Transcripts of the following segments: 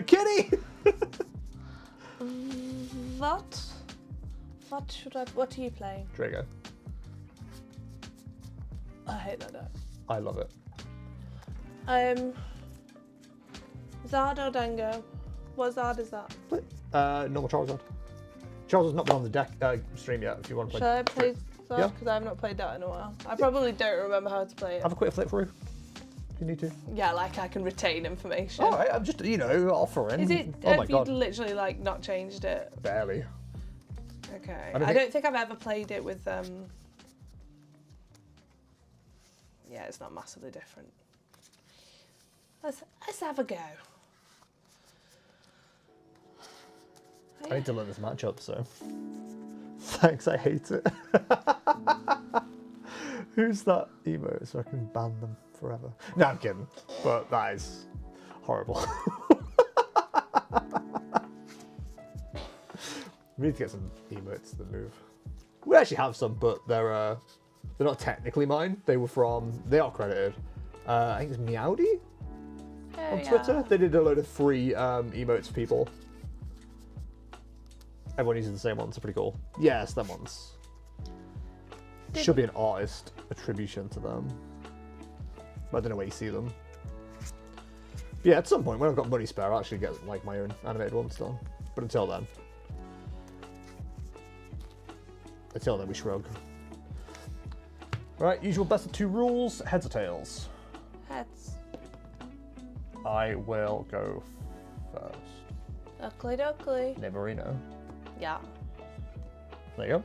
Kitty! What are you playing? Drago. I hate that deck. I love it. Zard or Dango? What Zard is that? Normal Charizard. Charizard's not been on the deck stream yet if you want to play. Shall I play Zard? Yeah. Because I've not played that in a while. I probably don't remember how to play it. Have a quick flip through if you need to. Yeah, like I can retain information. Alright, I'm just, offering. Is it, oh my have you god. literally like not changed it? Barely. Okay. I don't think I've ever played it with yeah, it's not massively different. Let's have a go. I need to learn this matchup, so. Thanks, I hate it. Who's that emote so I can ban them forever? No, I'm kidding. But that is horrible. We need to get some emotes that move. We actually have some, but they're not technically mine. They are credited. I think it's Meowdy on Twitter. They did a load of free emotes for people. Everyone uses the same ones, they're pretty cool. Yes, them ones. Should be an artist attribution to them. But I don't know where you see them. But yeah, at some point when I've got money spare, I'll actually get like my own animated ones done. But until then, we shrug. Right, usual best of two rules. Heads or tails? Heads. I will go first. Oakley dokley. Neverino. Yeah. There you go.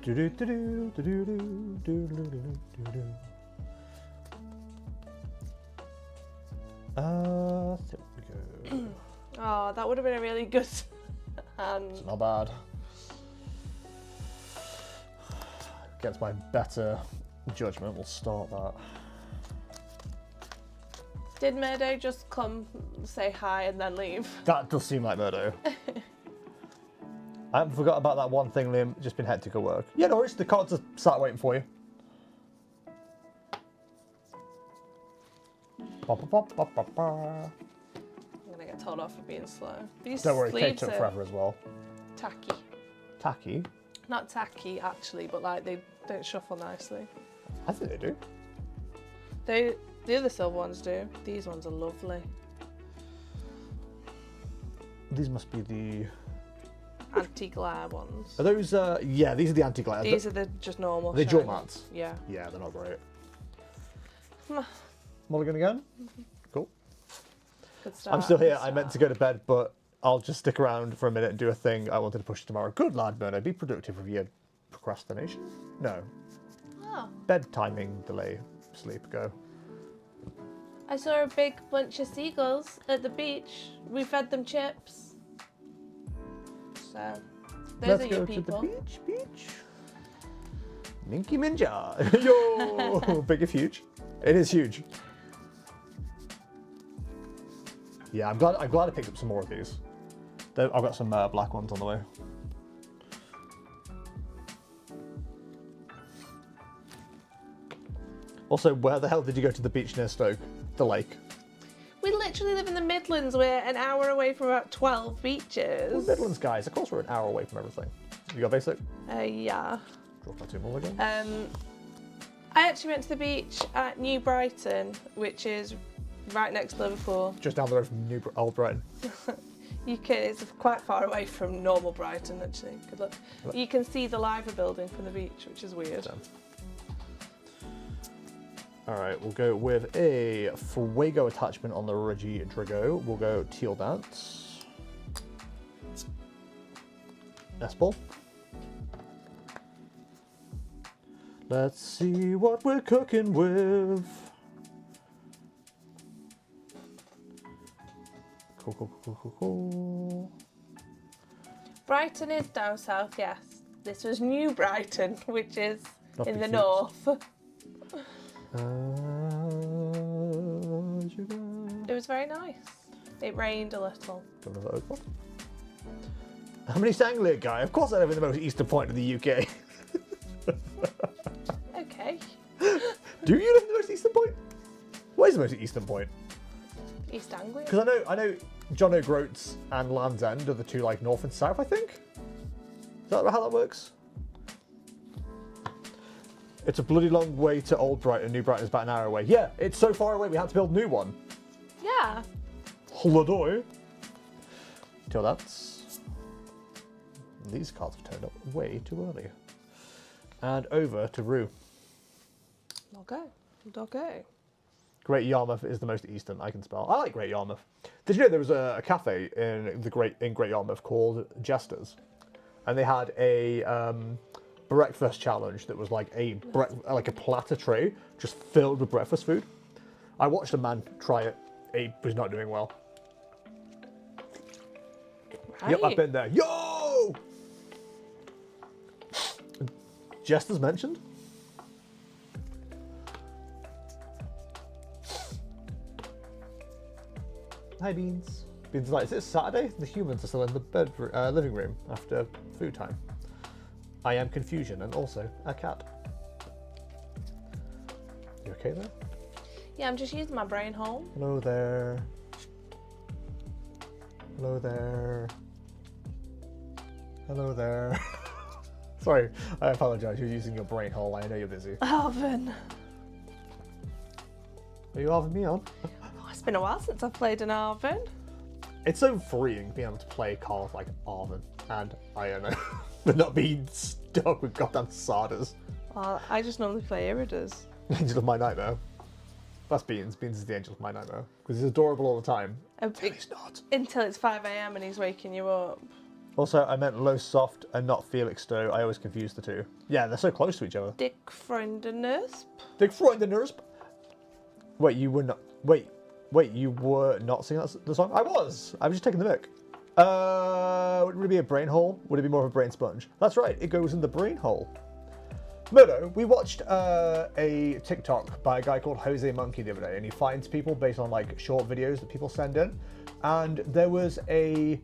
There we go. Oh, that would have been a really good hand. It's not bad. Against my better judgment, we'll start that. Did Murdo just come, say hi, and then leave? That does seem like Murdo. I haven't forgot about that one thing, Liam. Just been hectic at work. Yeah, no worries. The cards are sat waiting for you. I'm gonna get told off for being slow. These Don't worry, Kate sleeves took are forever as well. tacky. Tacky? Not tacky, actually, but like they don't shuffle nicely. I think they do. The other silver ones do. These ones are lovely. These must be the Anti-glare ones. Are those? Yeah, these are the anti-glare. These are the just normal. Are they jaw shiny. mats? Yeah. Yeah, they're not great. Mulligan again? Cool. Good start. I'm still here. I meant to go to bed, but I'll just stick around for a minute and do a thing I wanted to push tomorrow. Good lad, Bernard. Be productive with your procrastination. No. Oh. Bed timing, delay, sleep, go. I saw a big bunch of seagulls at the beach. We fed them chips. So, those are your people. Let's go to the beach. Minky Minja. Yo! Big if huge. It is huge. Yeah, I'm glad I picked up some more of these. I've got some black ones on the way. Also, where the hell did you go to the beach near Stoke? The lake. We literally live in the Midlands. We're an hour away from about 12 beaches. Well, Midlands, guys. Of course, we're an hour away from everything. You got basic? Yeah. Drop that 2 more again. I actually went to the beach at New Brighton, which is right next to Liverpool. Just down the road from Old Brighton. It's quite far away from normal Brighton, actually. Good luck. You can see the Liver building from the beach, which is weird. Damn. Alright, we'll go with a Fuego attachment on the Regidrago. We'll go Teal Dance. Nest Ball. Let's see what we're cooking with. Cool. Brighton is down south, yes. This was New Brighton, which is Not in the cute. north. It was very nice. It rained a little. Do you want another oak one? How many Anglia guy? Of course I live in the most eastern point of the UK. Okay. Do you live in the most eastern point? What is the most eastern point? East Anglia. Because I know John O'Groats and Land's End are the two like north and south, I think. Is that how that works? It's a bloody long way to Old Brighton. New Brighton is about an hour away. Yeah, it's so far away we had to build a new one. Yeah. Holiday. Till that's... These cards have turned up way too early. And over to Rue. Okay. Great Yarmouth is the most eastern I can spell. I like Great Yarmouth. Did you know there was a cafe in Great Yarmouth called Jester's, and they had a breakfast challenge that was like a platter tray just filled with breakfast food. I watched a man try it. He was not doing well. Right. Yep, I've been there. Yo! Jester's mentioned. Hi, Beans. Beans is like, is it Saturday? The humans are still in the living room after food time. I am confusion and also a cat. You okay there? Yeah, I'm just using my brain hole. Hello there. Hello there. Hello there. Sorry, I apologise. You're using your brain hole. I know you're busy. Arvin. Are you having me on? It's been a while since I've played an Arvin. It's so freeing being able to play cards like Arvin and Iona, but not being stuck with goddamn Sardas. Well, I just normally play Iridas. Angel of my nightmare. That's Beans. Beans is the angel of my nightmare because he's adorable all the time. Until he's not. Until it's 5 AM and he's waking you up. Also, I meant Low Soft and not Felix Stowe. I always confuse the two. Yeah, they're so close to each other. Dick Freundenersp. Dick Freundenersp. Wait, you were not. Wait, you were not singing the song? I was just taking the mic. Would it be a brain hole? Would it be more of a brain sponge? That's right, it goes in the brain hole. Murdo, we watched a TikTok by a guy called Jose Monkey the other day, and he finds people based on like short videos that people send in. And there was a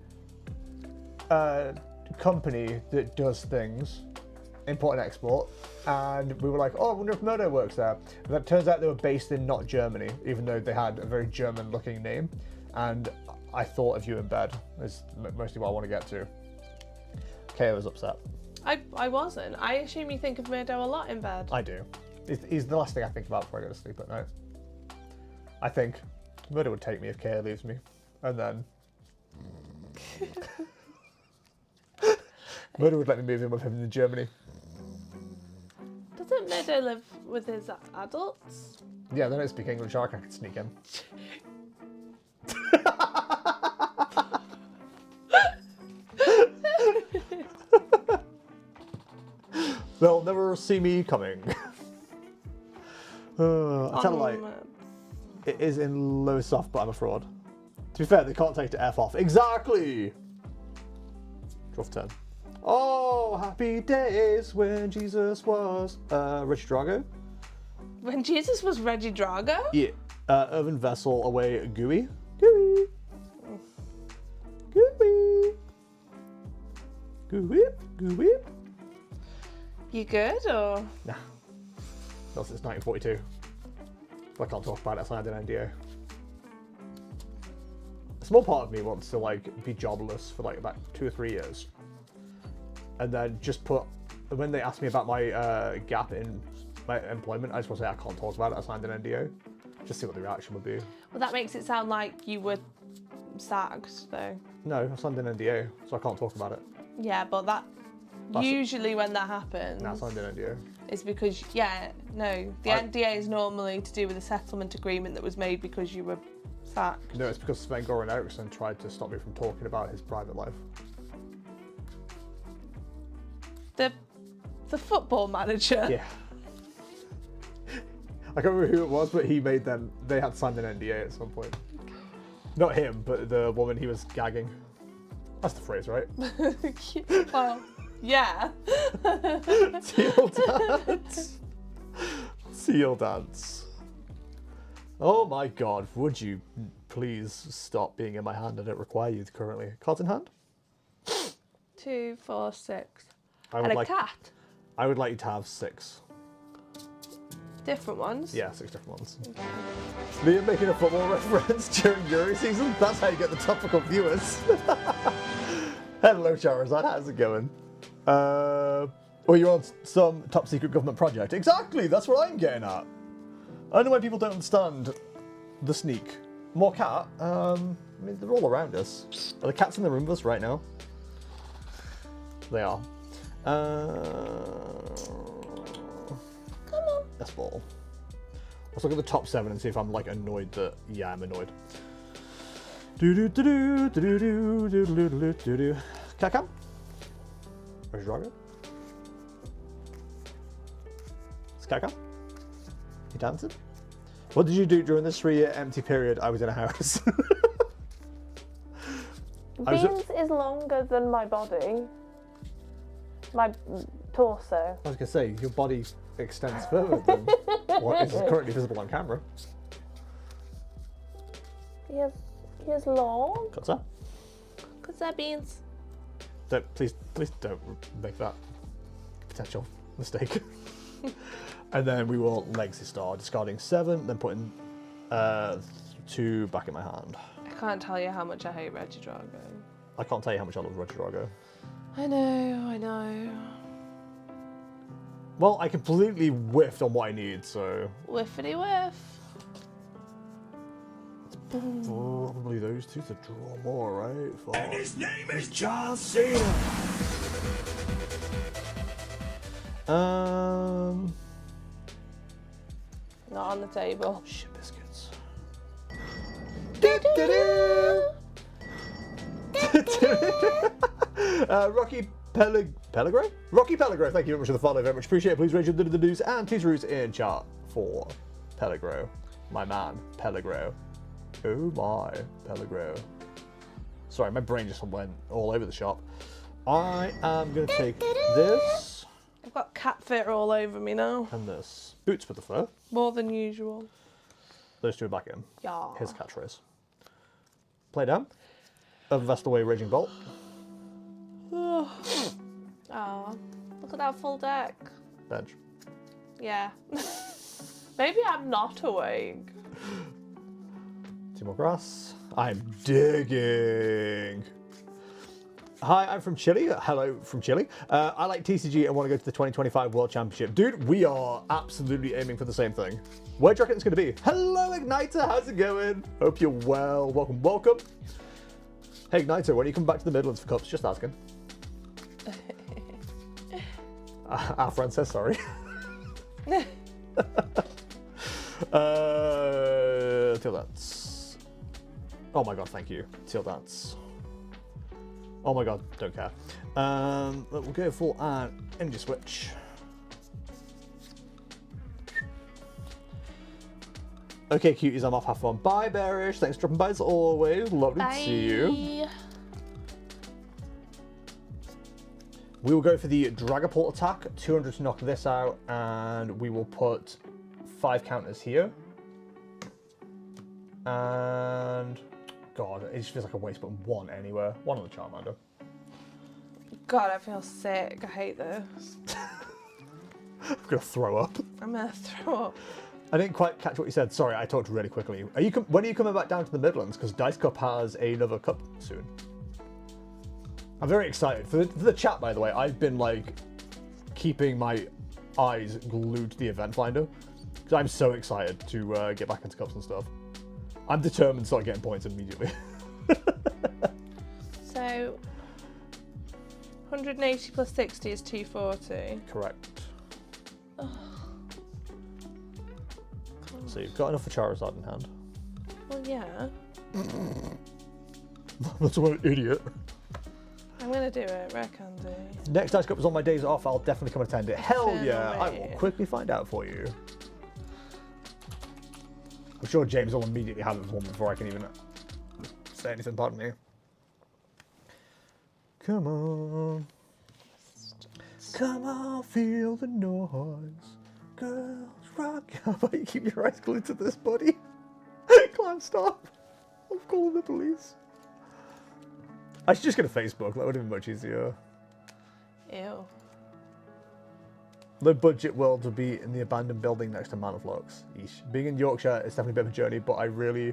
company that does things, import and export, and we were like, oh, I wonder if Murdo works there. And it turns out they were based in not Germany, even though they had a very German looking name. And I thought of you in bed, is mostly what I want to get to. KO was upset. I wasn't. I assume you think of Murdo a lot in bed. I do. He's the last thing I think about before I go to sleep at night. I think Murdo would take me if KO leaves me. And then Murdo would let me move in with him in Germany. Doesn't Murdo live with his adults? Yeah, they don't speak English. I could sneak in. They'll never see me coming. I tell you like, it is in low soft, but I'm a fraud. To be fair, they can't take the F off. Exactly! Draw for 10. Oh, happy days when Jesus was Regidrago. When Jesus was Regidrago? Yeah. Irvin Vessel away Gooey. Gooey. Gooey. Gooey. Gooey. You good or? Nah. Not since 1942. I can't talk about it, I signed an NDA. A small part of me wants to like be jobless for like about 2 or 3 years. And then just put, when they ask me about my gap in my employment, I just want to say I can't talk about it, I signed an NDA. Just see what the reaction would be. Well, that makes it sound like you were sacked though. No, I signed an NDA, so I can't talk about it. Yeah, but that's usually when that happens. I signed an NDA. It's because, the NDA is normally to do with a settlement agreement that was made because you were sacked. No, it's because Sven-Goran Eriksson tried to stop me from talking about his private life. The football manager? Yeah. I can't remember who it was, but he made them, they had signed an NDA at some point. Not him, but the woman he was gagging. That's the phrase, right? Well, yeah. Seal dance. Seal dance. Oh my god, would you please stop being in my hand? I don't require you currently. Cards in hand? 2, 4, 6. And a cat. I would like you to have 6. Different ones? Yeah, 6 different ones. Okay. Liam making a football reference during Euro season? That's how you get the topical viewers. Hello, Charizard. How's it going? Or you're on some top secret government project. Exactly, that's what I'm getting at. I don't know why people don't understand the sneak. More cat? I mean, they're all around us. Are the cats in the room with us right now? They are. Come on. Nest Ball. Let's look at the top 7 and see if I'm like annoyed that. Yeah, I'm annoyed. Kakam? Regidrago? Skaka? You dancing? What did you do during this 3-year empty period I was in a house? Beans is longer than my body. My torso. I was going to say, your body extends further than what is currently visible on camera. He is long. What's that? What's that, Beans? Please don't make that potential mistake. And then we will Legacy Star, discarding 7, then putting 2 back in my hand. I can't tell you how much I hate Regidrago. I can't tell you how much I love Regidrago. I know. Well, I completely whiffed on what I need, so... Whiffity whiff. Probably those two to draw more, right? For... And his name is John Cena! Not on the table. Shit biscuits. Rocky Pellegro? Rocky Pellegro, thank you very much for the follow, very much appreciate it. Please rate the news and teaser routes in chat for Pellegro. My man, Pellegro. Oh my, Pellegro. Sorry, my brain just went all over the shop. I am going to take this. I've got cat fur all over me now. And this. Boots with the fur. More than usual. Those two are back in. Yeah. Here's catchphrase. Play down. Invest away Raging Bolt. Oh, look at that full deck. Bench. Yeah. Maybe I'm not awake. 2 more grass. I'm digging. Hi, I'm from Chile. Hello from Chile. I like TCG and want to go to the 2025 World Championship. Dude, we are absolutely aiming for the same thing. Where do you reckon it's going to be? Hello, Igniter. How's it going? Hope you're well. Welcome, welcome. Hey, Igniter, when you come back to the Midlands for Cups? Just asking. Our friend says sorry. Teal Dance. Oh my god, thank you. Teal Dance. Oh my god, don't care. We'll go full energy switch. Okay, cuties, I'm off. Have fun. Bye, Bearish. Thanks for dropping by as always. Lovely to see you. We will go for the Dragapult attack. 200 to knock this out, and we will put 5 counters here. And God, it just feels like a waste putting 1 anywhere. 1 on the Charmander. God, I feel sick. I hate this. I'm gonna throw up. I'm gonna throw up. I didn't quite catch what you said. Sorry, I talked really quickly. Are you when are you coming back down to the Midlands? Because Dice Cup has another cup soon. I'm very excited for the chat. By the way, I've been like keeping my eyes glued to the event finder because I'm so excited to get back into cups and stuff. I'm determined to start getting points immediately. So 180 plus 60 is 240. Correct. So you've got enough for Charizard in hand. Well, yeah. That's what an idiot. I'm gonna do it, Rare Candy. Next Dice Cup is on my days off. I'll definitely come and attend it. Hell Fair yeah! I way. will quickly find out for you. I'm sure James will immediately have it for me before I can even say anything. Pardon me. Come on. Come on, feel the noise. Girls rock. How about you keep your eyes glued to this, buddy? Climb, stop. I'm calling the police. I should just go to Facebook. That would have been much easier. Ew. Low budget world would be in the abandoned building next to Manaflux. Eesh. Being in Yorkshire is definitely a bit of a journey, but I really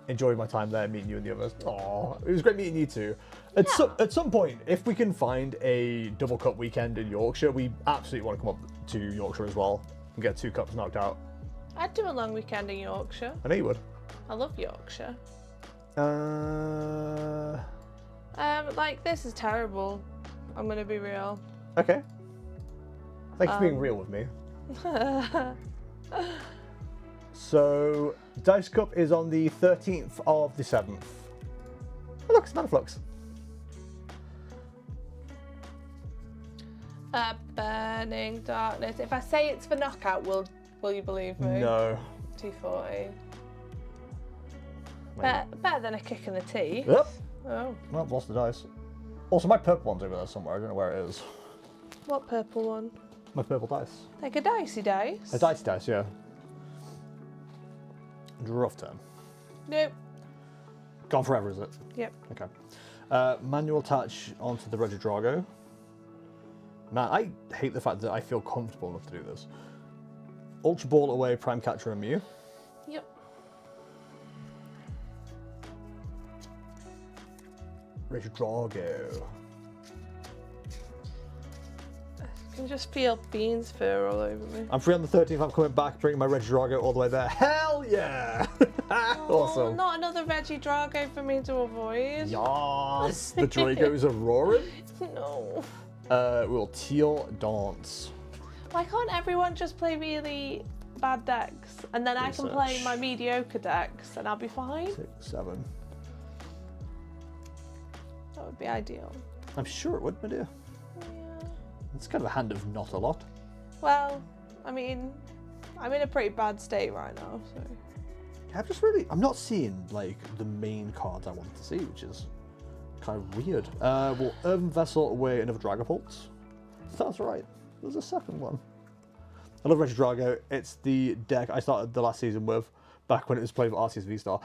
enjoyed my time there, meeting you and the others. Aww, it was great meeting you too. At some point, if we can find a double cup weekend in Yorkshire, we absolutely want to come up to Yorkshire as well and get 2 cups knocked out. I'd do a long weekend in Yorkshire. I know you would. I love Yorkshire. Like, this is terrible. I'm gonna be real. Okay. Thank you for being real with me. So, Dice Cup is on the 13th of the 7th. Oh, look, it's Manaflux. Burning Darkness. If I say it's for knockout, will you believe me? No. 240. Better than a kick in the teeth. Yep. Oh. Well, lost the dice. Also, my purple one's over there somewhere. I don't know where it is. What purple one? My purple dice. Like a dicey dice? A dicey dice, yeah. Rough turn. Nope. Gone forever, is it? Yep. Okay. Manual attach onto the Regidrago. Man, I hate the fact that I feel comfortable enough to do this. Ultra Ball away, Prime Catcher and MEW. Yep. Regidrago. I can just feel Bean's fur all over me. I'm free on the 13th. I'm coming back, bringing my Regidrago all the way there. Hell yeah! Awesome. Not another Regidrago for me to avoid. Yes! The Dragos are roaring. No. We'll Teal Dance. Why can't everyone just play really bad decks? And then I can play my mediocre decks and I'll be fine? 6, 7. That would be ideal. I'm sure it would, my dear. Yeah. It's kind of a hand of not a lot. Well, I mean, I'm in a pretty bad state right now, so. I'm not seeing, like, the main cards I wanted to see, which is kind of weird. We'll Urban Vessel away another Dragapult. That's right. There's a second one. I love Regidrago. It's the deck I started the last season with, back when it was played with Arceus V-Star.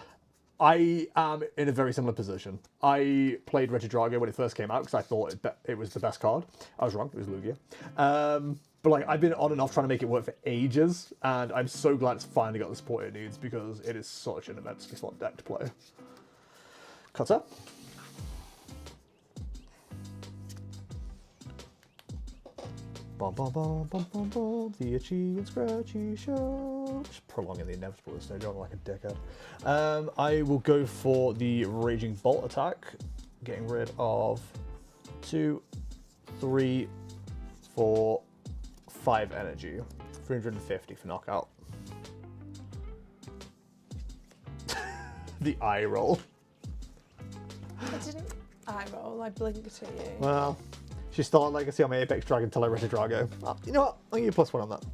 I am in a very similar position. I played Regidrago when it first came out because I thought it was the best card. I was wrong. It was Lugia. But like, I've been on and off trying to make it work for ages, and I'm so glad it's finally got the support it needs because it is such an immensely fun deck to play. Cutter. Bum, bum, bum, bum, bum, bum, the itchy and scratchy show. Just prolonging the inevitable at this stage, I'm like a dickhead. I will go for the Raging Bolt attack, getting rid of 2, 3, 4, 5 energy. 350 for knockout. The eye roll. I didn't eye roll, I blinked at you. Well, she's still on Legacy on my Apex Dragon until I Regidrago. You know what? I'll give you +1 on that.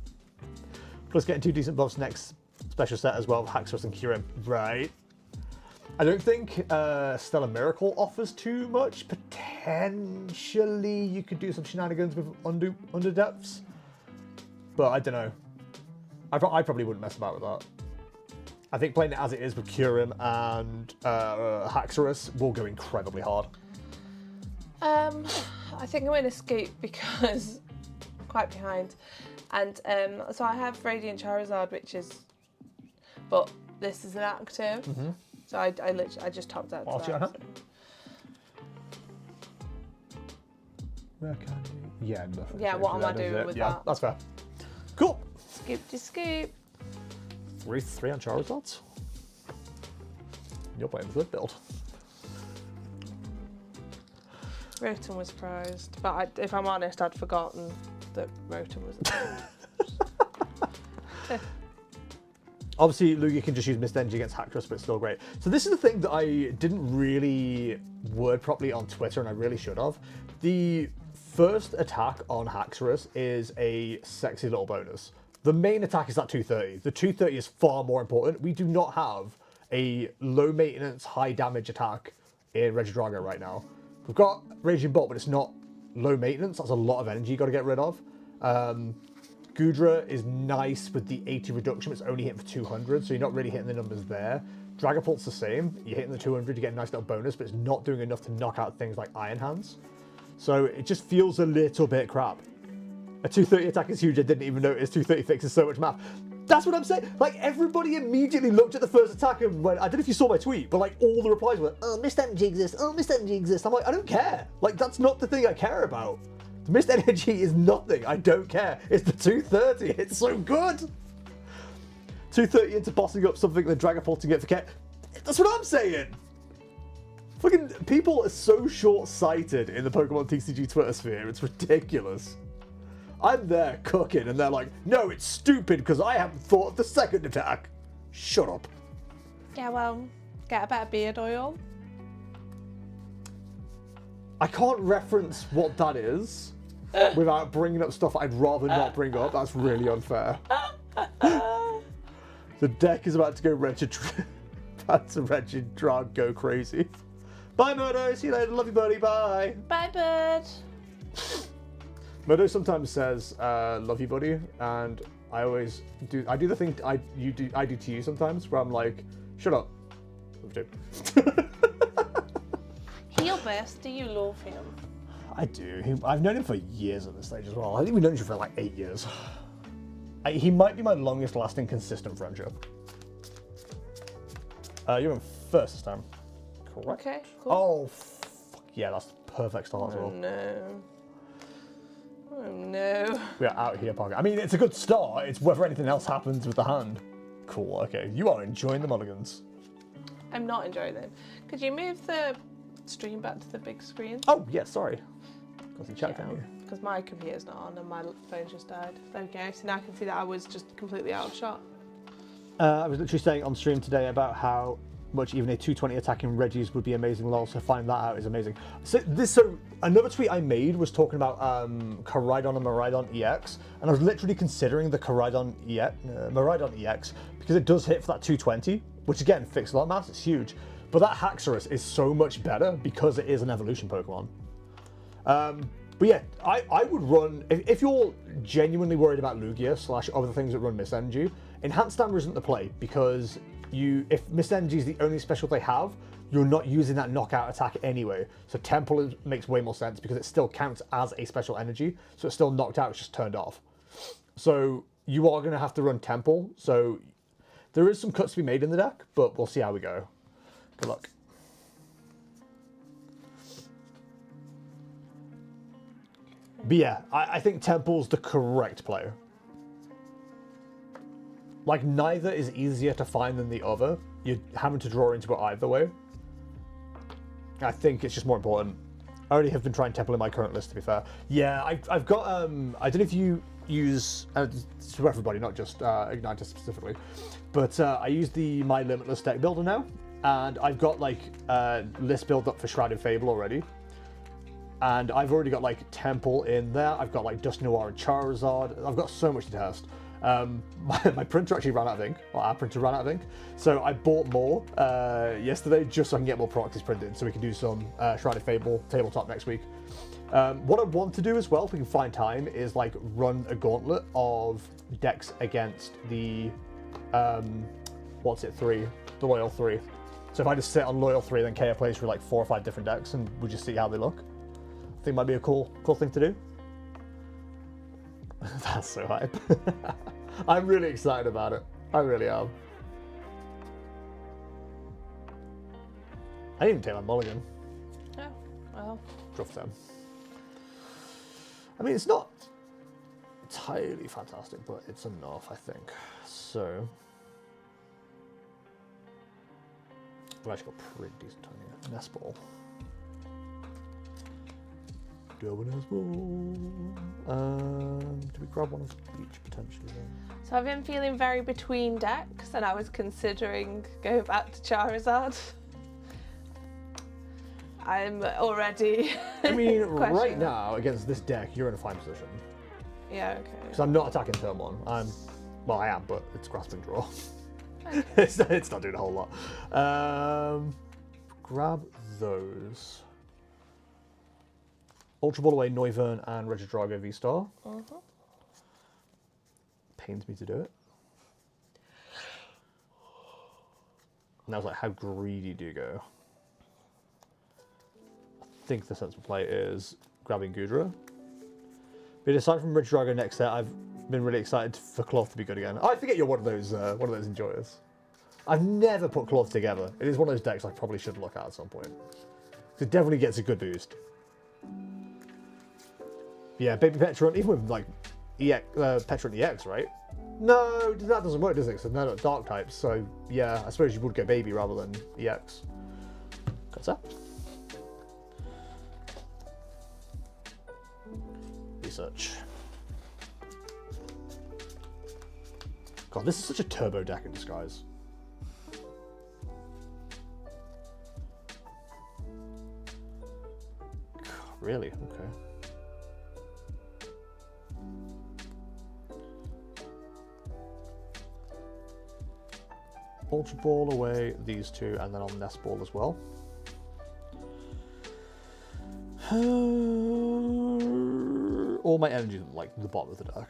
Plus getting 2 decent buffs next special set as well, Haxorus and Kyurem. Right. I don't think Stellar Miracle offers too much. Potentially you could do some shenanigans with under depths. But I don't know. I probably wouldn't mess about with that. I think playing it as it is with Kyurem and Haxorus will go incredibly hard. I think I'm going to skip because I'm quite behind. And so I have Radiant Charizard, which is, but this is an active. Mm-hmm. So I just topped out. Yeah, nothing. Yeah, what am I doing with that? Yeah, that's fair. Cool. Scoop to scoop. 3 on Charizards. You're playing the good build. Rotom was prized, but if I'm honest, I'd forgotten that Rotom was a Obviously, Lugia can just use Mist Energy against Haxorus, but it's still great. So this is the thing that I didn't really word properly on Twitter, and I really should have. The first attack on Haxorus is a sexy little bonus. The main attack is that 230. The 230 is far more important. We do not have a low maintenance, high damage attack in Regidrago right now. We've got Raging Bolt, but it's not low maintenance. That's a lot of energy you got to get rid of. Gudra is nice with the 80 reduction. It's only hitting for 200, so you're not really hitting the numbers there. Dragapult's the same. You're hitting the 200, you get a nice little bonus, but it's not doing enough to knock out things like Iron Hands. So it just feels a little bit crap. A 230 attack is huge. I didn't even notice 230 fixes so much math. That's what I'm saying. Like, everybody immediately looked at the first attack and went, I don't know if you saw my tweet, but like all the replies were, oh, missed energy exists. Oh, missed energy exists. I'm like, I don't care. Like, that's not the thing I care about. The missed energy is nothing. I don't care. It's the 230. It's so good. 230 into bossing up something, then Dragapulting it for Ket. That's what I'm saying. Fucking people are so short-sighted in the Pokemon TCG Twitter sphere. It's ridiculous. I'm there cooking, and they're like, no, it's stupid because I haven't thought of the second attack. Shut up. Yeah, well, get a better beard oil. I can't reference what that is without bringing up stuff I'd rather not bring up. That's really unfair. The deck is about to go Regidrago go crazy. Bye, Murdo. See you later. Love you, buddy. Bye. Bye, bird. Murdo sometimes says, love you, buddy, and I always do. I do the thing I do to you sometimes, where I'm like, shut up. Love you. He your best. Do you love him? I do. I've known him for years at this stage as well. I think we've known each other for like 8 years. He might be my longest lasting consistent friendship. You're in first this time. Correct. Okay, cool. Oh, fuck yeah, that's the perfect start as well. No. Oh no. We are out here, Parker. I mean, it's a good start. It's whether anything else happens with the hand. Cool, okay. You are enjoying the mulligans. I'm not enjoying them. Could you move the stream back to the big screen? Oh, yeah, sorry. Got some chat, can't you? Because my computer's not on and my phone just died. There we go. So now I can see that I was just completely out of shot. I was literally saying on stream today about how much even a 220 attacking Regis would be amazing, lol, so finding that out is amazing. So another tweet I made was talking about Koraidon and Miraidon EX, and I was literally considering the Koraidon Miraidon EX because it does hit for that 220, which again, fixed a lot of maths, it's huge. But that Haxorus is so much better because it is an evolution Pokemon. But yeah, I would run, if you're genuinely worried about Lugia / other things that run Mist Energy, Enhanced Hammer isn't the play because if Mist Energy is the only special they have, you're not using that knockout attack anyway. So Temple makes way more sense because it still counts as a special energy, so it's still knocked out, it's just turned off. So you are going to have to run Temple, so there is some cuts to be made in the deck, but we'll see how we go. Good luck. But yeah, I think Temple's the correct play. Like, neither is easier to find than the other. You're having to draw into it either way. I think it's just more important. I already have been trying Temple in my current list, to be fair. Yeah, I've got, I don't know if you use, to everybody, not just Igniter specifically, but I use the My Limitless deck builder now, and I've got, like, list build up for Shrouded Fable already. And I've already got, like, Temple in there. I've got, like, Dust Noir and Charizard. I've got so much to test. My printer actually ran out of ink. Well, our printer ran out of ink. So I bought more yesterday just so I can get more products printed so we can do some Shrouded Fable tabletop next week. What I want to do as well, if we can find time, is like run a gauntlet of decks against the, what's it, 3? The Loyal 3. So if I just sit on Loyal 3, then Kea plays through like 4 or 5 different decks and we'll just see how they look. I think it might be a cool thing to do. That's so hype. I'm really excited about it. I really am. I didn't even take my mulligan. Oh, well. Draw for 10. I mean, it's not entirely fantastic, but it's enough, I think. So, I've actually got pretty decent time here. Nest Ball. Do we grab one of each potentially then? So I've been feeling very between decks and I was considering going back to Charizard. I'm already I mean, right now, against this deck, you're in a fine position. Yeah, okay. Because I'm not attacking turn 1. Well, I am, but it's grasping draw. Okay. it's not doing a whole lot. Grab those. Ultra Ball away Noivern and Regidrago V-Star. Pains me to do it. And I was like, how greedy do you go? I think the sensible play is grabbing Goodra, But aside from Regidrago next set, I've been really excited for Cloth to be good again. I forget you're one of those enjoyers. I've never put Cloth together. It is one of those decks I probably should look at some point. It definitely gets a good boost. Yeah, Baby Petra, even with like Petra and EX, right? No, that doesn't work, does it? Because they're not dark types. So yeah, I suppose you would go Baby rather than EX. What's that? Research. God, this is such a turbo deck in disguise. God, really? Okay. Ultra Ball away these two, and then I'll Nest Ball as well. All my energy like the bottom of the deck.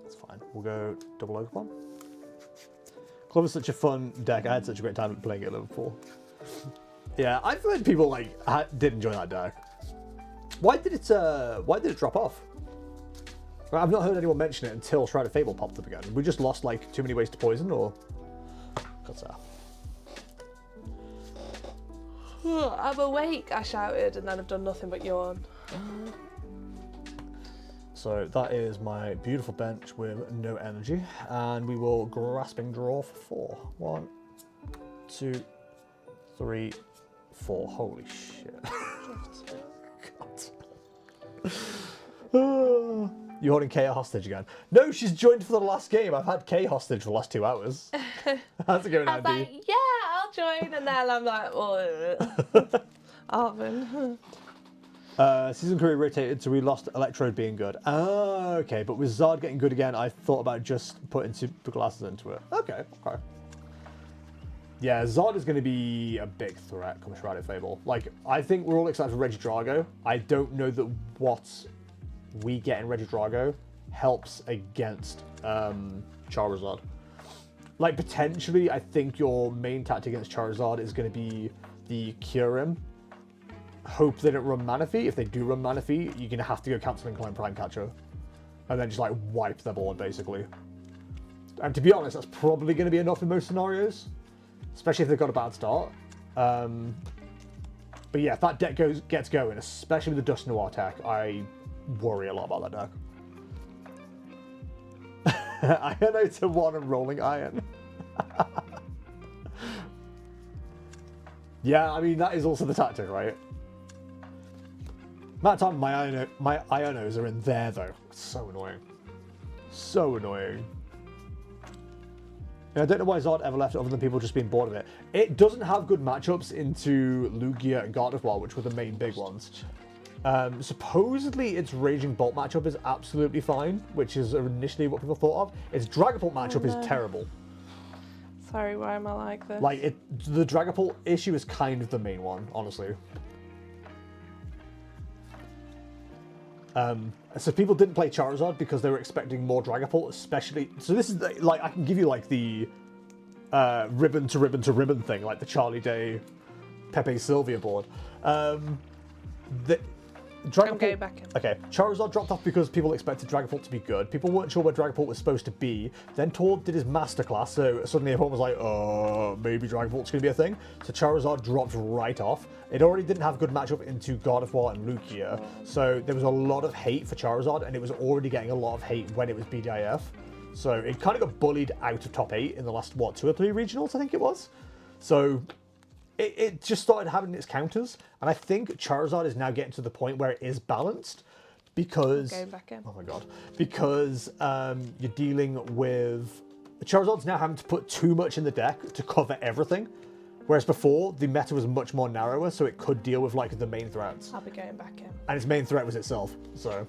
That's fine. We'll go double Pokemon. Clover's such a fun deck. I had such a great time playing it at Liverpool. Yeah, I've heard people like did enjoy that deck. Why did it drop off? I've not heard anyone mention it until Shroud of Fable popped up again. We just lost like too many ways to poison, or what's that? I'm awake, I shouted, and then I've done nothing but yawn. So that is my beautiful bench with no energy, and we will Grasping Draw for 4. 1, 2, 3, 4. Holy shit. God. You holding Kay hostage again? No, she's joined for the last game. I've had Kay hostage for the last 2 hours. How's it going, I was Andy? like, yeah, I'll join, and then I'm like, oh, Arvin. Season career rotated, so we lost Electrode being good. Ah, okay, but with Zard getting good again, I thought about just putting super glasses into it. Okay, okay. Yeah, Zard is going to be a big threat come Shroud of Fable. Like, I think we're all excited for Regidrago. I don't know that what we get in Regidrago helps against Charizard. Like, potentially, I think your main tactic against Charizard is going to be the Cure Him. Hope they don't run Manaphy. If they do run Manaphy, you're going to have to go Canceling Climb Prime Catcher. And then just, like, wipe their board, basically. And to be honest, that's probably going to be enough in most scenarios. Especially if they've got a bad start. But yeah, if that deck gets going, especially with the Dust Noir tech, I worry a lot about that deck. Iron to 1 and Rolling Iron. Yeah, I mean, that is also the tactic, right? Amount of time my Ionos are in there, though. It's so annoying. So annoying. I don't know why Zard ever left it other than people just being bored of it. It doesn't have good matchups into Lugia and Gardevoir, which were the main big ones. Supposedly its Raging Bolt matchup is absolutely fine, which is initially what people thought of. Its Dragapult matchup is terrible. Sorry, why am I like this? Like, the Dragapult issue is kind of the main one, honestly. So people didn't play Charizard because they were expecting more Dragapult, especially... So this is, like, I can give you, like, the ribbon to ribbon to ribbon thing, like the Charlie Day, Pepe Sylvia board. Dragapult, I'm going back in. Okay, Charizard dropped off because people expected Dragapult to be good. People weren't sure where Dragapult was supposed to be. Then Tord did his masterclass, so suddenly everyone was like, oh, maybe Dragapult's going to be a thing. So Charizard dropped right off. It already didn't have good matchup into Gardevoir and Lugia, so there was a lot of hate for Charizard, and it was already getting a lot of hate when it was BDIF. So it kind of got bullied out of top 8 in the last, what, 2 or 3 regionals, I think it was? So... It just started having its counters, and I think Charizard is now getting to the point where it is balanced because... Going back in. Oh my god. Because you're dealing with... Charizard's now having to put too much in the deck to cover everything, whereas before, the meta was much more narrower, so it could deal with, like, the main threats. I'll be going back in. And its main threat was itself, so...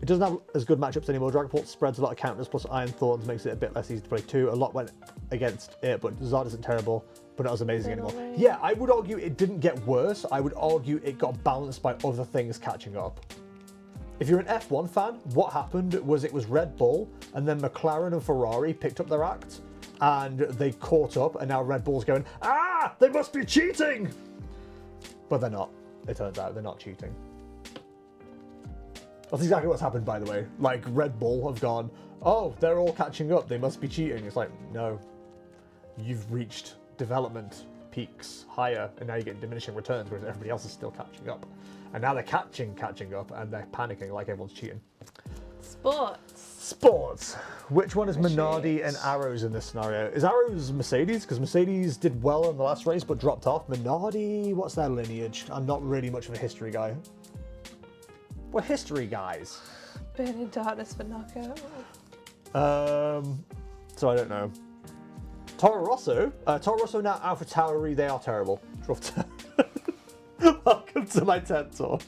It doesn't have as good matchups anymore. Dragapult spreads a lot of counters, plus Iron Thorns makes it a bit less easy to play too. A lot went against it, but Zard isn't terrible, but not as amazing anymore. Yeah, I would argue it didn't get worse. I would argue it got balanced by other things catching up. If you're an F1 fan, what happened was it was Red Bull, and then McLaren and Ferrari picked up their act, and they caught up, and now Red Bull's going, ah, they must be cheating! But they're not. It turns out they're not cheating. That's exactly what's happened, by the way. Like, Red Bull have gone, oh, they're all catching up, they must be cheating. It's like, no. You've reached development peaks higher, and now you're getting diminishing returns, whereas everybody else is still catching up. And now they're catching up, and they're panicking like everyone's cheating. Sports. Which one is Minardi and Arrows in this scenario? Is Arrows Mercedes? Because Mercedes did well in the last race, but dropped off. Minardi, what's their lineage? I'm not really much of a history guy. We're history guys. Burn in darkness for knockout. So I don't know. Toro Rosso now Alpha Tauri, they are terrible. Welcome to my TED Talk.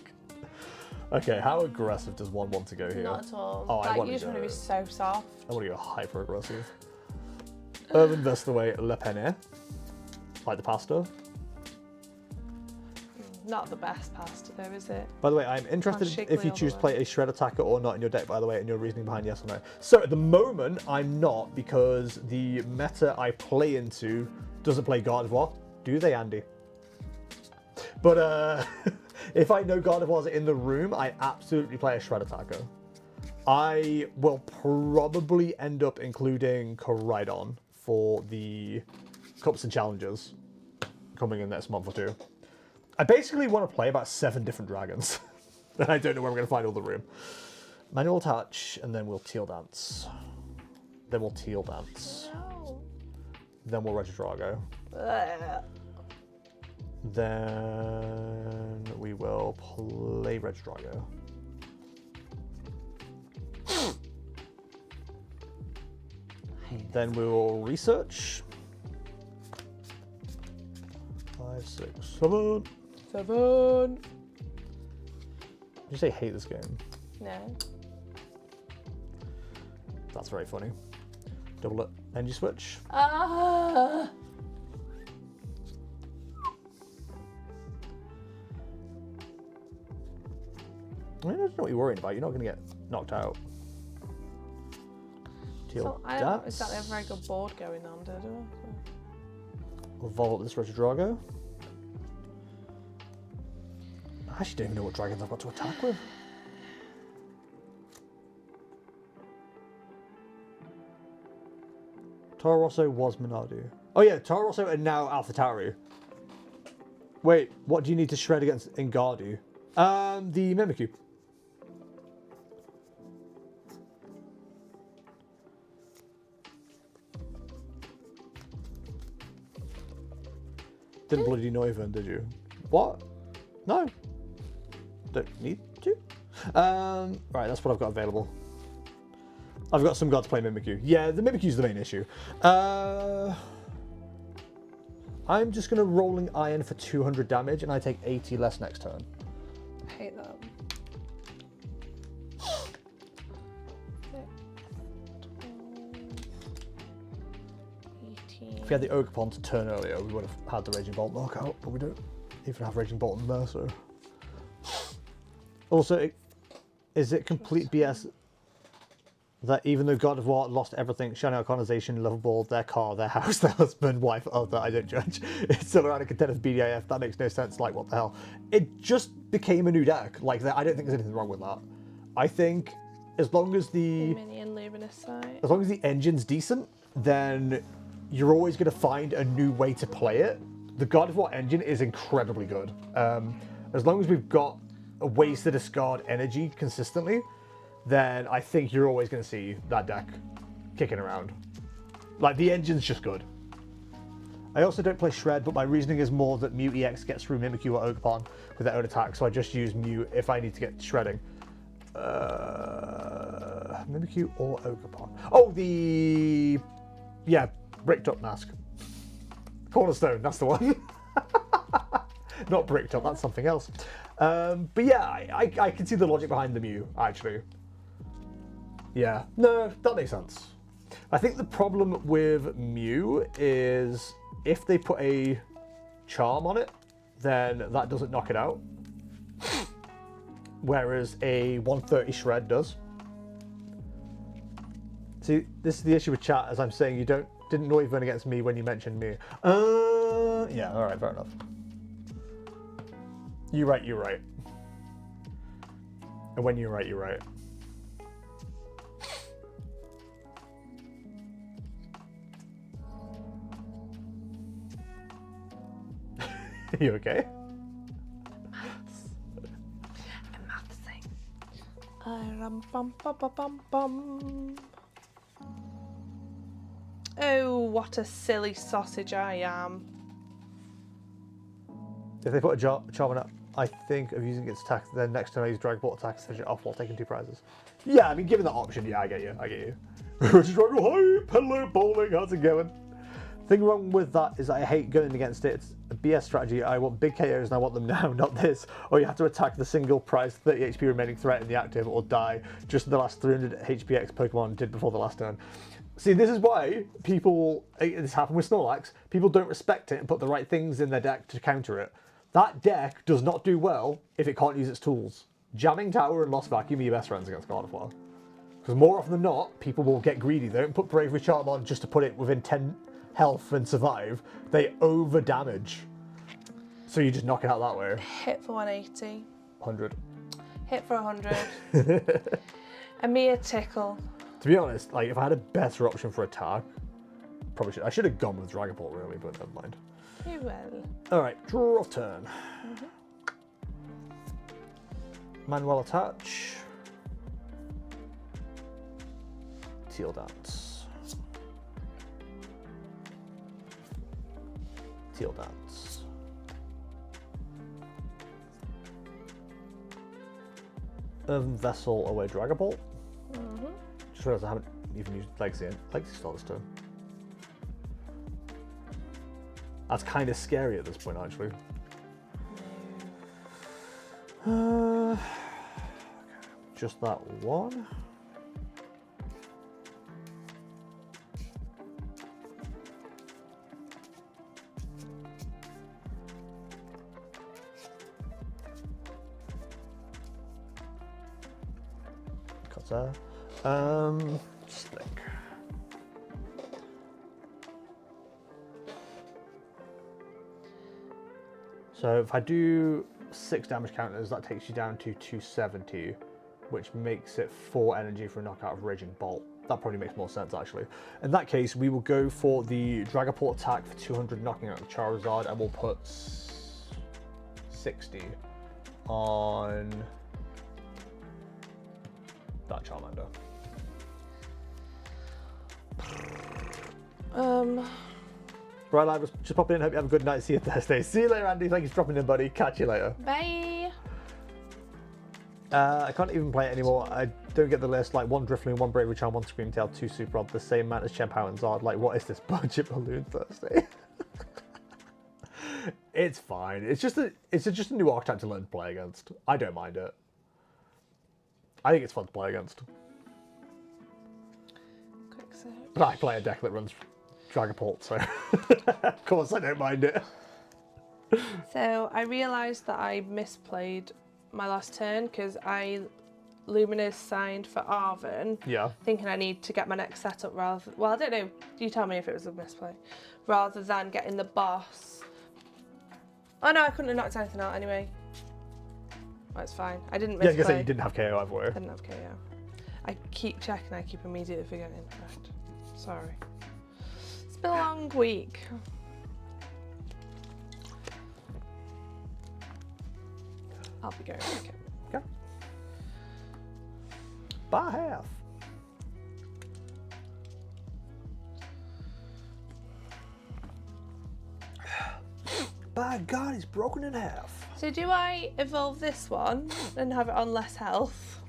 Okay, how aggressive does one want to go here? Not at all. Oh, like, you just want to be so soft. I want to go hyper aggressive. Urban Vesterway Le Penne. Like the pasta. Not the best pasta though, is it? By the way, I'm interested if you all choose the to play a Shred Attacker or not in your deck, by the way, and your reasoning behind yes or no. So at the moment, I'm not, because the meta I play into doesn't play Gardevoir. Do they, Andy? But if I know Gardevoir's in the room, I absolutely play a Shred Attacker. I will probably end up including Koraidon for the Cups and Challenges coming in the next month or two. I basically want to play about 7 different dragons. And I don't know where I'm going to find all the room. Manual Touch, and then we'll Teal Dance. Then we'll Teal Dance. No. Then we'll Regidrago. Then we will play Regidrago. Then we will research. 5, 6, 7. 7. Did you say hate this game? No. That's very funny. Double it. Energy switch. Ah. I mean, I don't know what you're worrying about. You're not going to get knocked out. So I don't exactly have a very good board going on, do I? We'll evolve up this Regidrago. I actually don't even know what dragons I've got to attack with. Toro Rosso was Minardi. Oh yeah, Toro Rosso and now Alpha Tauri. Wait, what do you need to shred against Engardu? The Mimikyu. Didn't bloody know even, did you? What? No. Don't need to. Right, that's what I've got available. I've got some gods play Mimikyu. Yeah, the Mimikyu's the main issue. I'm just gonna Rolling Iron for 200 damage, and I take 80 less next turn. I hate that. 18. If we had the Ogerpon to turn earlier, we would have had the Raging Bolt knockout, but we don't even have Raging Bolt and Mercer. Also, is it complete BS that even though God of War lost everything, Shining Iconization, Lovable, their car, their house, their husband, wife, other, I don't judge, it's still around a contender for BDIF? That makes no sense. Like, what the hell? It just became a new deck. Like, I don't think there's anything wrong with that. I think as long as the engine's decent, then you're always going to find a new way to play it. The God of War engine is incredibly good. As long as we've got ways to discard energy consistently, then I think you're always going to see that deck kicking around. Like, the engine's just good. I also don't play Shred, but my reasoning is more that Mew EX gets through Mimikyu or Ogerpon with their own attack, so I just use Mew if I need to get shredding. Mimikyu or Ogerpon? Oh, yeah, Bricked Up Mask. Cornerstone, that's the one. Not Bricked Up, that's something else. But yeah, I can see the logic behind the Mew, actually. Yeah, no, that makes sense. I think the problem with Mew is if they put a charm on it, then that doesn't knock it out. whereas a 130 shred does. See, this is the issue with chat, as I'm saying, you didn't know even against me when you mentioned me. Yeah, alright, fair enough. You're right, you're right. And when you're right, you're right. You okay? I'm mathsing. Oh, what a silly sausage I am. If they put a Charmander, I think of using its attack, then next turn I use Dragon Ball attack, finish it off while taking 2 prizes. Yeah, I mean, given that option, yeah, I get you. Regidrago, hi, hello, bowling, how's it going? Thing wrong with that is I hate going against it. It's a BS strategy. I want big KOs and I want them now, not this. Or you have to attack the single prize 30 HP remaining threat in the active or die, just the last 300 HPX Pokemon did before the last turn. See, this is why people, this happened with Snorlax, people don't respect it and put the right things in their deck to counter it. That deck does not do well if it can't use its tools. Jamming Tower and Lost Vacuum are your best friends against Gardevoir. Because more often than not, people will get greedy. They don't put Bravery Charm on just to put it within 10 health and survive. They over damage. So you just knock it out that way. Hit for 180. 100. Hit for 100. A mere tickle. To be honest, like if I had a better option for attack, probably should. I should have gone with Dragon Ball really, but never mind. You will. Alright, draw turn. Manual attach. Teal Dance. Teal Dance. Earthen Vessel away Dragon Ball. Just realised I haven't even used Legacy in. Legacy start this turn. That's kind of scary at this point, actually. Okay. Just that one. Cutter. Stick. So if I do 6 damage counters, that takes you down to 270, which makes it 4 energy for a knockout of Raging Bolt. That probably makes more sense, actually. In that case, we will go for the Dragapult attack for 200, knocking out the Charizard, and we'll put 60 on that Charmander. Right, I was just popping in. Hope you have a good night. See you Thursday. See you later, Andy. Thank you for dropping in, buddy. Catch you later. Bye. I can't even play it anymore. I don't get the list. Like 1 Drifloon, 1 Bravery Charm, 1 Scream Tail, 2 Super Rod, the same amount as Chempow and Zard. Like, what is this budget balloon Thursday? It's fine. It's just a new archetype to learn to play against. I don't mind it. I think it's fun to play against. Quick search. But I play a deck that runs Dragapult, so of course I don't mind it. So I realised that I misplayed my last turn because I Luminous signed for Arven. Yeah. Thinking I need to get my next setup rather. Well, I don't know. You tell me if it was a misplay. Rather than getting the boss. Oh no, I couldn't have knocked anything out anyway. That's fine. I didn't misplay. Yeah, I guess you didn't have KO either way. I didn't have KO. I keep checking. I keep immediately forgetting. Right. Sorry. It's been a long week. I'll be going. Okay. Okay. By half. By God, it's broken in half. So do I evolve this one and have it on less health,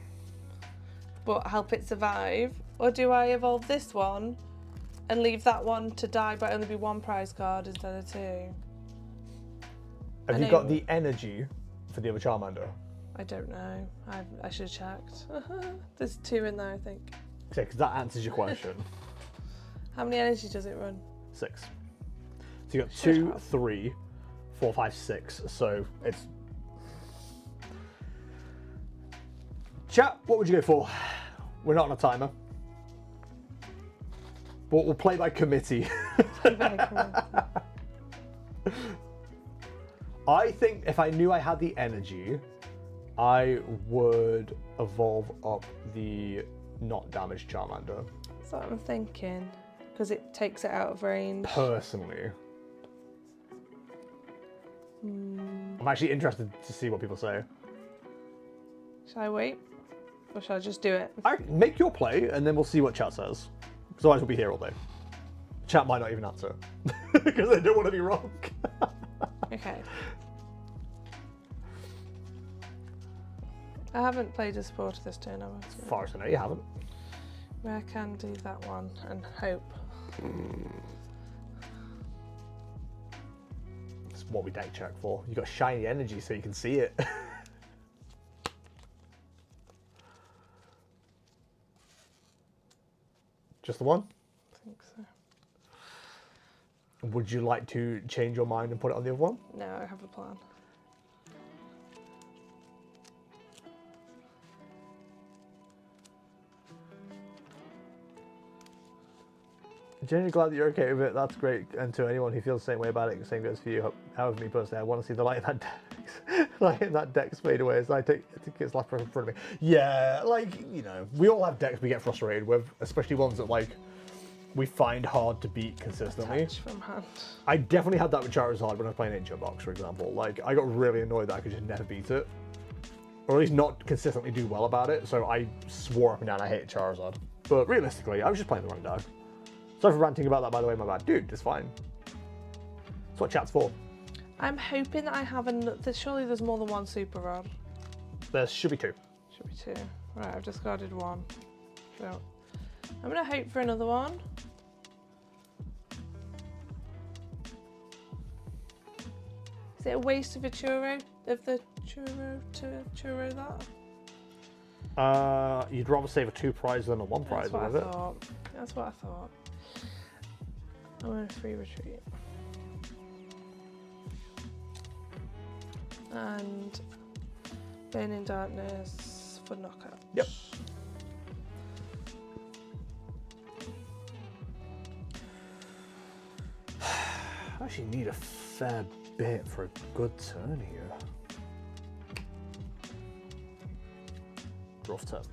but help it survive? Or do I evolve this one and leave that one to die but only be 1 prize card instead of 2? Have you got the energy for the other Charmander? I don't know. I should have checked. There's 2 in there, I think. Yeah, because that answers your question. How many energy does it run? 6. So you got 2, 3, 4, 5, 6. So it's Chat, what would you go for? We're not on a timer. But we'll play by committee. I think if I knew I had the energy, I would evolve up the not damaged Charmander. That's what I'm thinking, because it takes it out of range. Personally. I'm actually interested to see what people say. Shall I wait? Or shall I just do it? Make your play, and then we'll see what chat says. Because otherwise we'll be here all day. Chat might not even answer. Because they don't want to be wrong. Okay. I haven't played a supporter this turn, have I? As far as I know, you haven't. I can do that one and hope. That's what we deck check for. You got shiny energy so you can see it. Just the one? I think so. Would you like to change your mind and put it on the other one? No, I have a plan. Genuinely glad that you're okay with it. That's great. And to anyone who feels the same way about it, the same goes for you. However, me personally, I want to see the light in that deck, light in that deck's fade away as I take its last breath in front of me. Yeah, like, you know, we all have decks we get frustrated with, especially ones that like we find hard to beat consistently. Touch from hand. I definitely had that with Charizard when I was playing Ancient Box, for example. Like, I got really annoyed that I could just never beat it, or at least not consistently do well about it. So I swore up and down I hated Charizard. But realistically, I was just playing the wrong deck. Sorry for ranting about that, by the way, my bad. Dude, it's fine. That's what chat's for. I'm hoping that I have another. Surely there's more than one super rod. There should be two. Should be two. Right, I've discarded one. So I'm gonna hope for another one. Is it a waste of a churro? Of the churro to churro that? You'd rather save a 2 prize than a 1 prize, That's what with I it. thought. That's what I thought. I'm gonna free retreat. And Burning Darkness for knockout. Yep. I actually need a fair bit for a good turn here. Rough turn.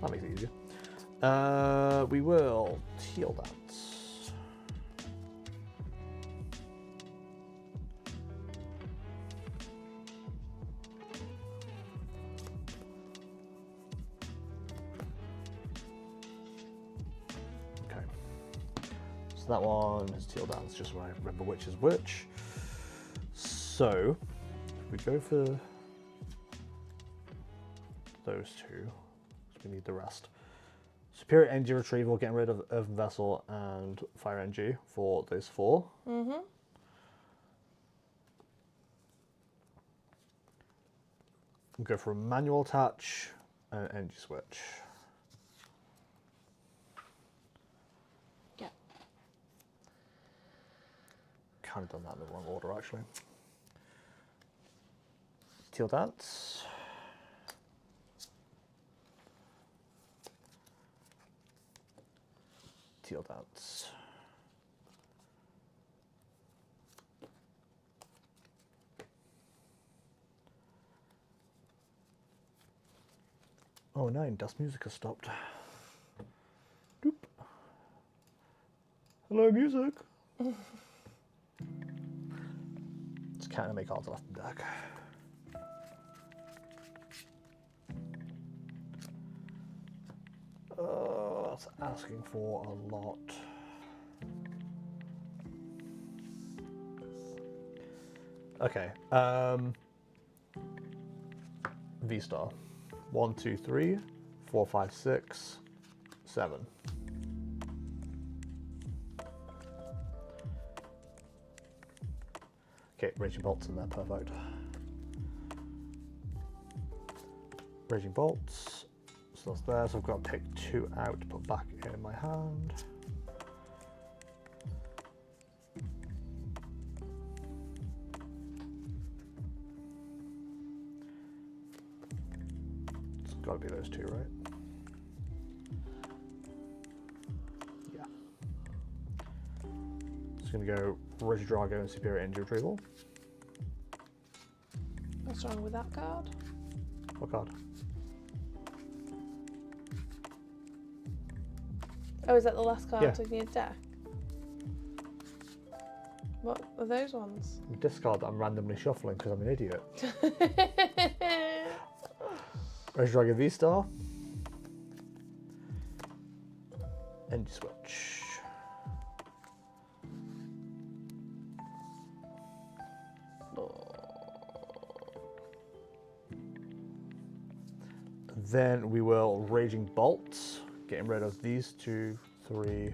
That makes it easier. We will teal that. Okay. So that one is teal dance, just so I remember which is which. So if we go for those two, we need the rest. Superior Energy Retrieval, getting rid of Earthen Vessel and Fire Energy for those 4. Mm-hmm. We'll go for a manual attach and an energy switch. Yeah. Kind of done that in the wrong order, actually. Teal Dance. Teal Dance. Oh no, Dust Music has stopped. Doop. Hello, music. It's kind of make cards left in deck. That's asking for a lot. Okay. V-Star. 1, 2, 3, 4, 5, 6, 7. Okay, Raging Bolts in there, perfect. Raging Bolts. So that's there, so I've got to pick 2 out to put back in my hand. Gotta be those two, right? Yeah. Just gonna go Regidrago and Superior Energy Retrieval. What's wrong with that card? What card? Oh, is that the last card Yeah. in your deck? What are those ones? Discard that I'm randomly shuffling because I'm an idiot. Regidrago V-Star. Energy Switch. Then we will Raging Bolt, getting rid of these 2, 3,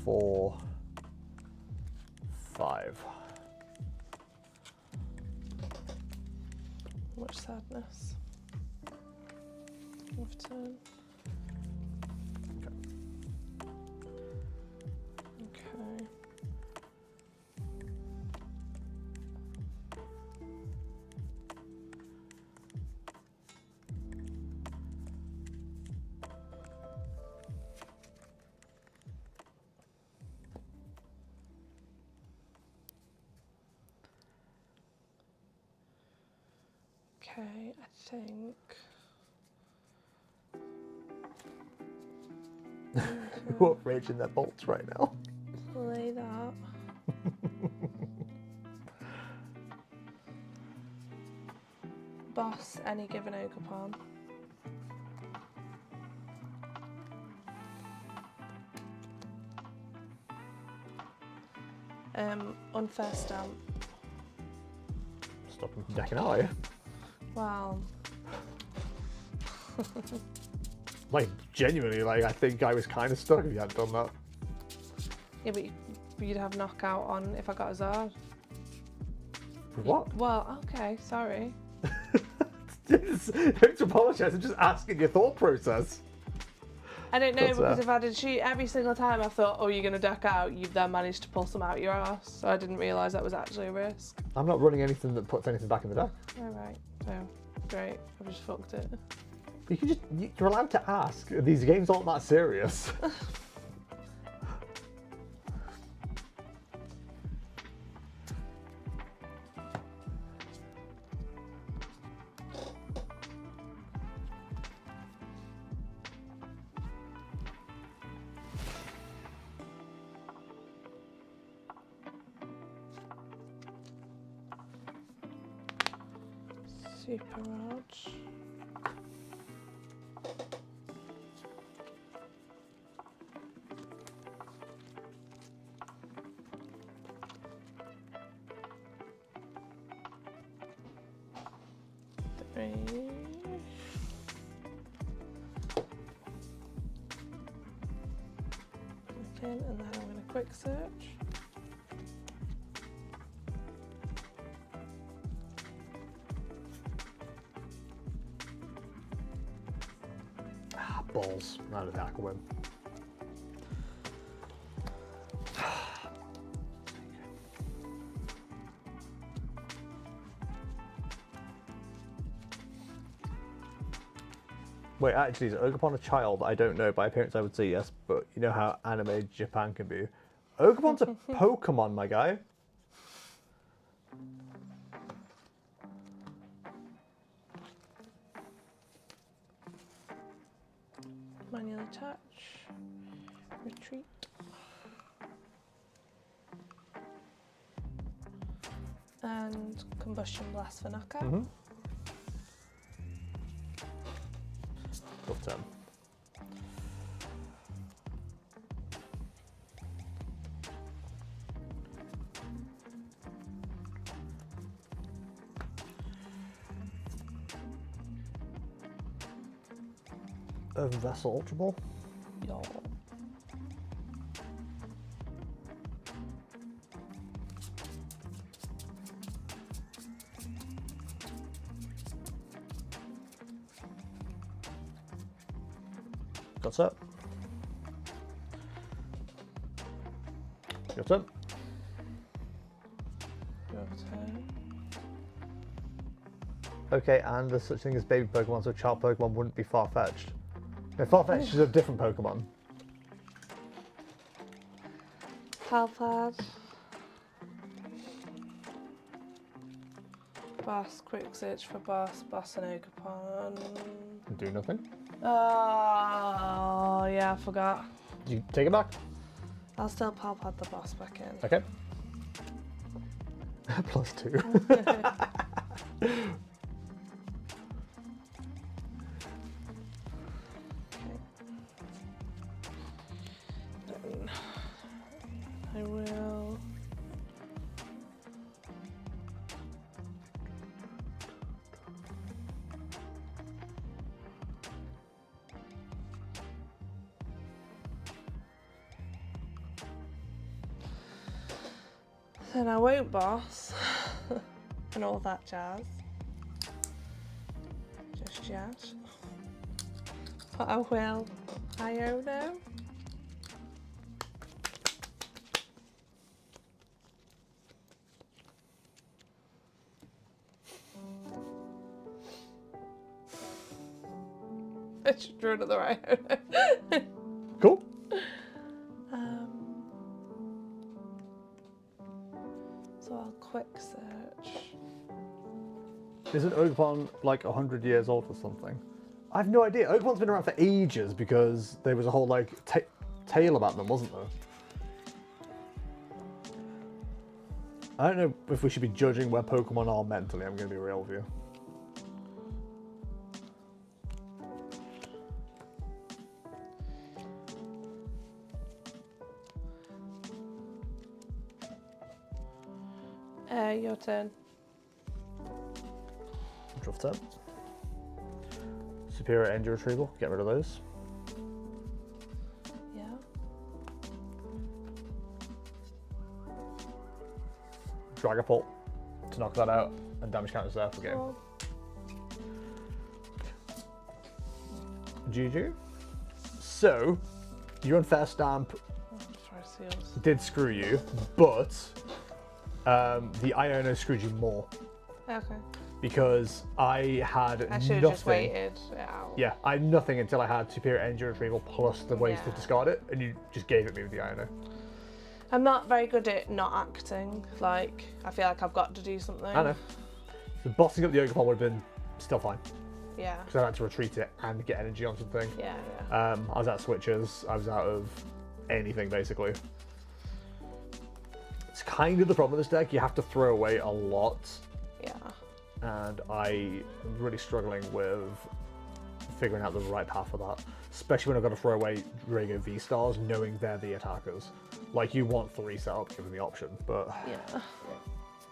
4, 5. Much sadness. Off turn. Okay. Okay, I think. What raging their bolts right now? Play that. Boss any given Ogerpon. Unfair Stamp. Stop them from decking out, are you? Wow. Like, genuinely, like, I think I was kind of stuck if you hadn't done that. Yeah, but you'd have knockout on if I got a Zard. What? Well, okay, sorry. Don't apologise, I'm just asking your thought process. I don't know, That's because if I did shoot every single time I thought, oh, you're going to duck out, you've then managed to pull some out your ass. So I didn't realise that was actually a risk. I'm not running anything that puts anything back in the deck. Alright, so great. I've just fucked it. You can just, you're allowed to ask. These games aren't that serious. Super Rod. Three. Okay, and then I'm going to quick search. Balls. Not a tackle win. Wait, actually, is Ogerpon a child? I don't know. By appearance, I would say yes, but you know how anime Japan can be. Ogerpon's a Pokemon, my guy. Manual touch. Retreat. And Combustion Blast for knockout. Mm-hmm. Tough turn. Vessel Ultra Ball. Yo. Got set. Your turn. Your turn. Okay, and there's such thing as baby Pokemon, so child Pokemon wouldn't be far-fetched. No, far-fetched is a different Pokemon. Palpad. Boss, quick search for boss, boss and Ogerpon. Do nothing. Oh, yeah, I forgot. You take it back? I'll still Palpad the boss back in. Okay. +2. I will. Then I won't boss and all that jazz. Just yet. But I will. Iono. I should draw another Iono. Cool. So I'll quick search. Isn't Ogerpon like 100 years old or something? I have no idea. Ogerpon's been around for ages because there was a whole like tale about them, wasn't there? I don't know if we should be judging where Pokemon are mentally. I'm going to be real with you. Your turn. Draw 10. Superior Engine Retrieval. Get rid of those. Yeah. Dragapult to knock that out and damage counters there for the game. Cool. GG. So, your Unfair Stamp did screw you, but the Iono screwed you more. Okay. Because I had I should have nothing. just waited out. Yeah, I had nothing until I had Superior Engine Retrieval plus the ways to discard it, and you just gave it me with the Iono. I'm not very good at not acting. Like, I feel like I've got to do something. I know. So bossing up the Ogerpon would have been still fine. Yeah. Because I had to retreat it and get energy on something. Yeah, I was out of switches. I was out of anything, basically. It's kind of the problem with this deck. You have to throw away a lot. Yeah. And I'm really struggling with figuring out the right path for that. Especially when I've got to throw away Drago V-Stars, knowing they're the attackers. Like, you want 3 setup, given the option, but... Yeah.